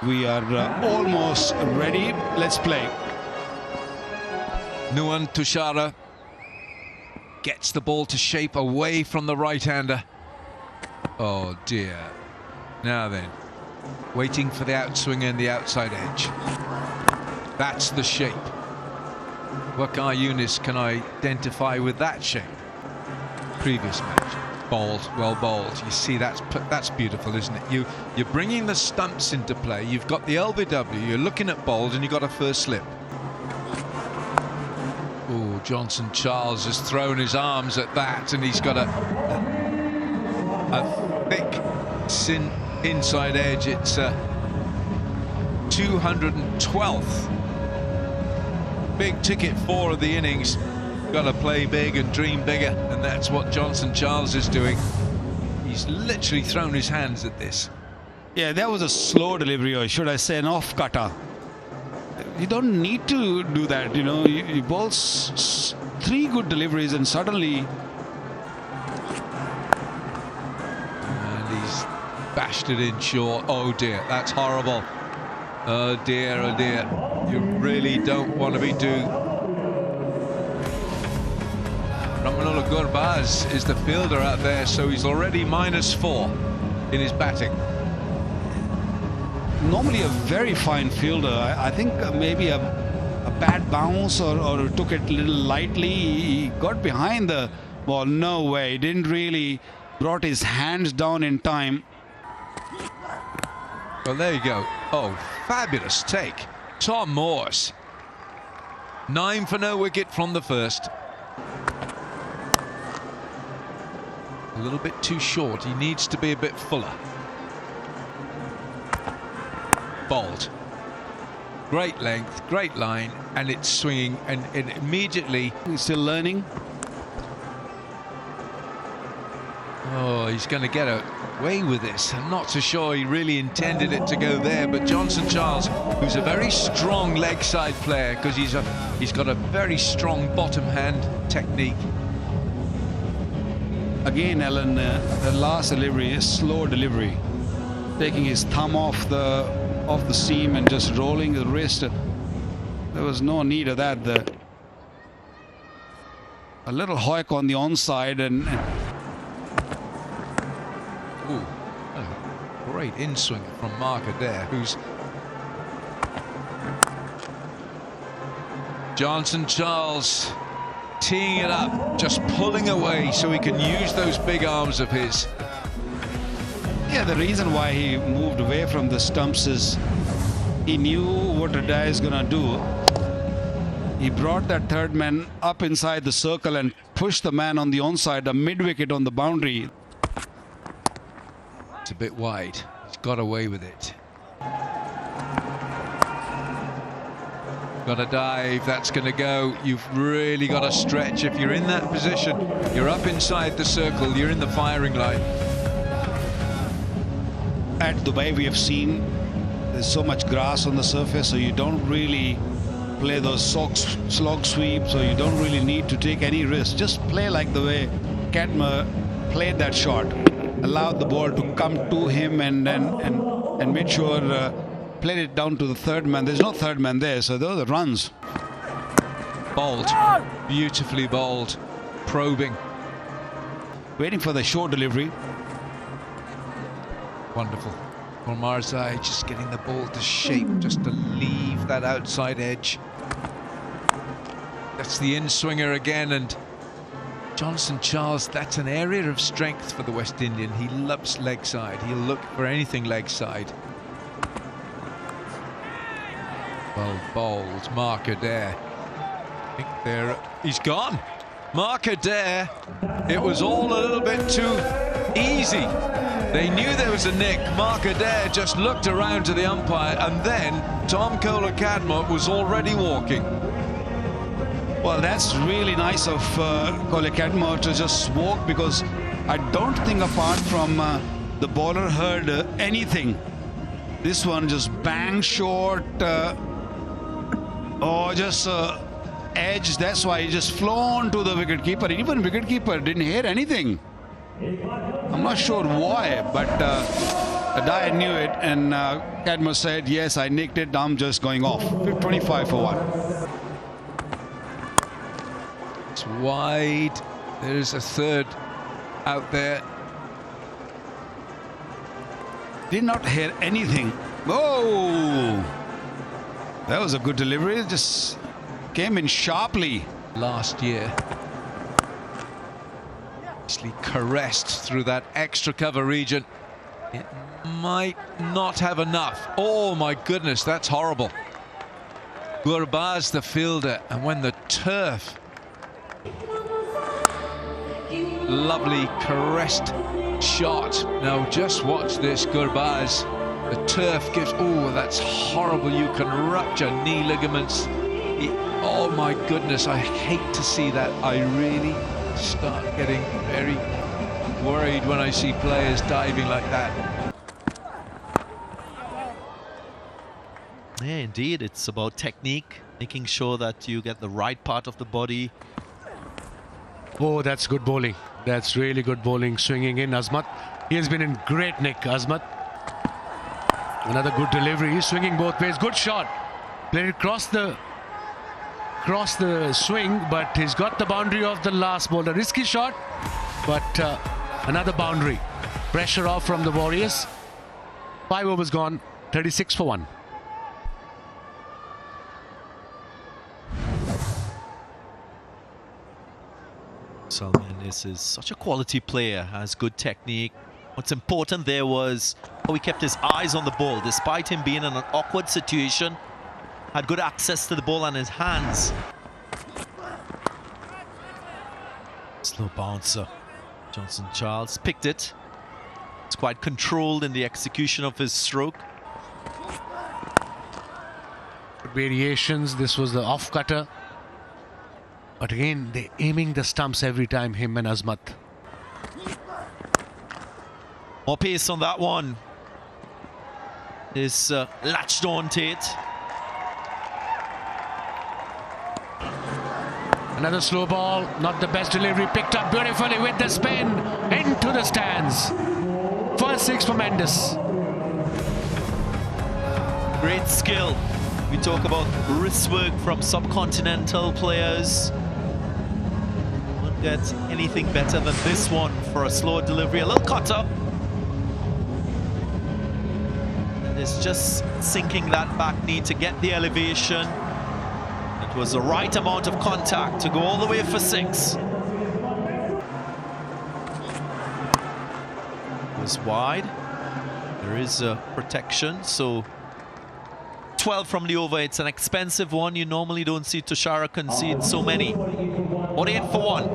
We are almost ready. Let's play. Nuwan Tushara gets the ball to shape away from the right-hander. Oh dear. Now then, waiting for the outswing and the outside edge. That's the shape. Waqar Younis can identify with that shape. Previous match, bowled, well bowled. You see, that's beautiful, isn't it? You're bringing the stumps into play. You've got the LBW. You're looking at bowled, and you've got a first slip. Oh, Johnson Charles has thrown his arms at that, and he's got a thick inside edge. It's 212th. Big ticket 4 of the innings. Got to play big and dream bigger, and that's what Johnson Charles is doing. He's literally thrown his hands at this. Yeah, that was a slow delivery, or should I say an off-cutter. You don't need to do that, you know. You bowl 3 good deliveries and suddenly... And he's bashed it in short. Oh dear, that's horrible. Oh dear, oh dear. You really don't want to be doing... Ramanullah Gurbaz is the fielder out there, so he's already -4 in his batting. Normally a very fine fielder. I think maybe a bad bounce or took it a little lightly. He got behind the ball. No way. He didn't really brought his hands down in time. Well, there you go. Oh, fabulous take. Tom Morse. 9 for no wicket from the first. A little bit too short. He needs to be a bit fuller. Bowled. Great length, great line, and it's swinging, and immediately... He's still learning. Oh, he's going to get away with this. I'm not so sure he really intended it to go there, but Johnson Charles, who's a very strong leg side player, because he's got a very strong bottom hand technique. Again, Alan, the last delivery is slow delivery, taking his thumb off the seam and just rolling the wrist. There was no need of that. A little hoik on the onside and ooh, oh, great in-swing from Mark Adair, who's... Johnson Charles teeing it up, just pulling away so he can use those big arms of his. Yeah, the reason why he moved away from the stumps is he knew what Adair is going to do. He brought that third man up inside the circle and pushed the man on the onside, a mid-wicket on the boundary. It's a bit wide. He's got away with it. Got to dive. That's going to go. You've really got to stretch. If you're in that position, you're up inside the circle, you're in the firing line. At Dubai, we have seen there's so much grass on the surface, so you don't really play those slog sweeps, so you don't really need to take any risk. Just play like the way Cadmer played that shot. Allowed the ball to come to him and made sure played it down to the third man. There's no third man there, so those are runs. Bowled, beautifully bowled, probing. Waiting for the short delivery. Wonderful. Marzai just getting the ball to shape, just to leave that outside edge. That's the in-swinger again, and Johnson Charles, that's an area of strength for the West Indian. He loves leg side. He'll look for anything leg side. Well bowled, Mark Adair. I think he's gone. Mark Adair, it was all a little bit too easy. They knew there was a nick. Mark Adair just looked around to the umpire, and then Tom Kohler-Cadmer was already walking. Well, that's really nice of Kohler-Cadmer to just walk, because I don't think apart from the bowler heard anything. This one just bang short. Just edge. That's why he just flown to the wicketkeeper. Even wicketkeeper didn't hear anything. I'm not sure why, but Dyer knew it, and Cadmus said, yes, I nicked it, I'm just going off. 25 for 1. It's wide. There's a third out there. Did not hear anything. Oh! That was a good delivery. It just came in sharply. Last year. Actually caressed through that extra cover region. It might not have enough. Oh my goodness, that's horrible. Gurbaz the fielder, and when the turf, lovely caressed shot. Now just watch this, Gurbaz. The turf gives, oh, that's horrible. You can rupture knee ligaments. Oh my goodness, I hate to see that. I really start getting very worried when I see players diving like that. Yeah, indeed, it's about technique, making sure that you get the right part of the body. Oh, that's good bowling. That's really good bowling. Swinging in, Azmat. He has been in great nick, Azmat. Another good delivery. He's swinging both ways. Good shot. Played it across the swing, but he's got the boundary of the last ball. A risky shot, but another boundary. Pressure off from the Warriors. 5 overs gone. 36 for 1. Salman is such a quality player, has good technique. What's important there was how he kept his eyes on the ball, despite him being in an awkward situation. Had good access to the ball and his hands. Slow bouncer. Johnson Charles picked it. It's quite controlled in the execution of his stroke. Variations. This was the off cutter. But again, they're aiming the stumps every time, him and Azmat. More pace on that one. Is latched on Tate. Another slow ball, not the best delivery, picked up beautifully with the spin into the stands. First 6 for Mendes. Great skill. We talk about wrist work from subcontinental players. Won't get anything better than this one for a slow delivery. A little cutter. And it's just sinking that back knee to get the elevation. It was the right amount of contact to go all the way for 6. It was wide. There is a protection, so 12 from the over. It's an expensive one. You normally don't see Tushara concede so many. 48 for 1.